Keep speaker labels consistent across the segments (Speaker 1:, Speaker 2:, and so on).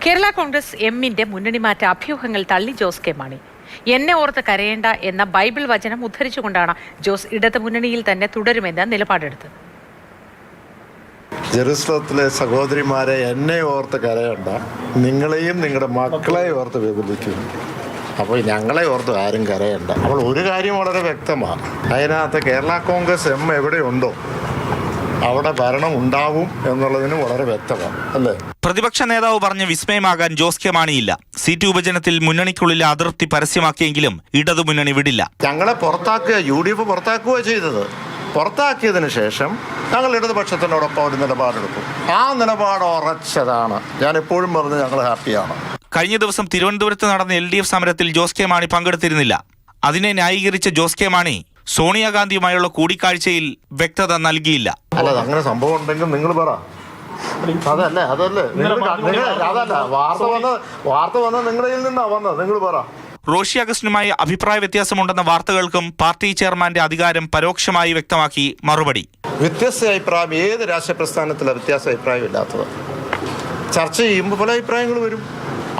Speaker 1: കേരള കോൺഗ്രസ് എമ്മിന്റെ മുന്നണി മാറ്റ അഭ്യൂഹങ്ങൾ തള്ളി ജോസ് കെ മാണി. എന്നെ ഓർത്ത് കരയേണ്ട എന്ന ബൈബിൾ വചനം ഉദ്ധരിച്ചുകൊണ്ടാണ് ജോസ് ഇടത് മുന്നണിയിൽ തന്നെ തുടരുമെന്ന് നിലപാടെടുത്തത്.
Speaker 2: ജെറുസലത്തിലെ സഹോദരിമാരെ, എന്നെ ഓർത്ത് കരയണ്ട, നിങ്ങളെയും നിങ്ങളുടെ മക്കളെയും ഓർത്ത് വിപുലിക്കും. അപ്പോൾ ഞങ്ങളെ ഓർത്ത് ആരും കരയണ്ട. അപ്പോൾ ഒരു കാര്യം വളരെ വ്യക്തമാണ്, അതിനകത്ത് കേരള കോൺഗ്രസ് എം എവിടെയുണ്ടോ അവിടെ ഭരണം ഉണ്ടാവും എന്നുള്ളതിന് വളരെ വ്യക്തമാണ്, അല്ലേ?
Speaker 3: പ്രതിപക്ഷ നേതാവ് പറഞ്ഞ വിസ്മയമാകാൻ ജോസ് കെ മാണിയില്ല. സീറ്റ് വിഭജനത്തിൽ മുന്നണിക്കുള്ളിലെ അതൃപ്തി പരസ്യമാക്കിയെങ്കിലും ഇടതുമുന്നണി വിടില്ല.
Speaker 2: ഞങ്ങളെ പുറത്താക്കുക, UDF പുറത്താക്കുകയാണ് ചെയ്തത്. പുറത്താക്കിയതിന് ശേഷം ഞങ്ങൾ ഇടതുപക്ഷത്തിനോടൊപ്പം ഒരു നിലപാടെടുക്കും. ആ നിലപാട് ഉറച്ചതാണ്. ഞാൻ എപ്പോഴും പറഞ്ഞ് ഞങ്ങൾ ഹാപ്പിയാണ്.
Speaker 3: കഴിഞ്ഞ ദിവസം തിരുവനന്തപുരത്ത് നടന്ന LDF സമരത്തിൽ ജോസ് കെ മാണി പങ്കെടുത്തിരുന്നില്ല. അതിനെ ന്യായീകരിച്ച ജോസ് കെ മാണി സോണിയാഗാന്ധിയുമായുള്ള കൂടിക്കാഴ്ചയിൽ വ്യക്തത നൽകിയില്ല.
Speaker 2: അല്ല, അങ്ങനെ സംഭവം ഉണ്ടെങ്കിൽ നിങ്ങൾ പറ. അതല്ലേ വാർത്ത വന്നത് നിങ്ങളിൽ നിന്നാ വന്നത്, നിങ്ങൾ പറ.
Speaker 3: റോഷി അഗസ്റ്റിനുമായി അഭിപ്രായ വ്യത്യാസമുണ്ടെന്ന വാർത്തകൾക്കും പാർട്ടി ചെയർമാന്റെ അധികാരം പരോക്ഷമായി വ്യക്തമാക്കി മറുപടി.
Speaker 2: വ്യത്യസ്ത അഭിപ്രായം ഏത് രാഷ്ട്രീയ പ്രസ്ഥാനത്തിലാണ് വ്യത്യാസ അഭിപ്രായം ഇല്ലാത്തത്? ചർച്ച ചെയ്യുമ്പോൾ പല അഭിപ്രായങ്ങൾ വരും.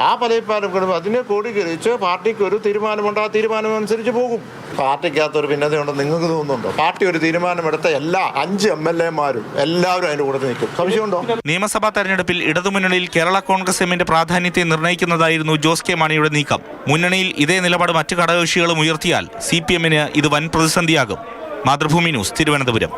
Speaker 2: ആ പല അഭിപ്രായങ്ങളും അതിനെ ക്രോഡീകരിച്ച് പാർട്ടിക്ക് ഒരു തീരുമാനമുണ്ട്. ആ തീരുമാനം അനുസരിച്ച് പോകും. പാർട്ടിക്കകത്തൊരു ഭിന്നതയുണ്ടെന്ന് നിങ്ങൾക്ക് തോന്നുന്നുണ്ടോ? പാർട്ടി ഒരു തീരുമാനമെടുത്ത എല്ലാ 5 MLA-മാരും എല്ലാവരും അതിൻ്റെ കൂടെ നിൽക്കും. സംശയമുണ്ടോ?
Speaker 3: നിയമസഭാ തെരഞ്ഞെടുപ്പിൽ ഇടതുമുന്നണിയിൽ കേരള കോൺഗ്രസ് എമ്മിന്റെ പ്രാധാന്യത്തെ നിർണ്ണയിക്കുന്നതായിരുന്നു ജോസ് കെ മാണിയുടെ നീക്കം. മുന്നണിയിൽ ഇതേ നിലപാട് മറ്റു ഘടകകക്ഷികളും ഉയർത്തിയാൽ CPM-ന് ഇത് വൻ പ്രതിസന്ധിയാകും. മാതൃഭൂമി ന്യൂസ്, തിരുവനന്തപുരം.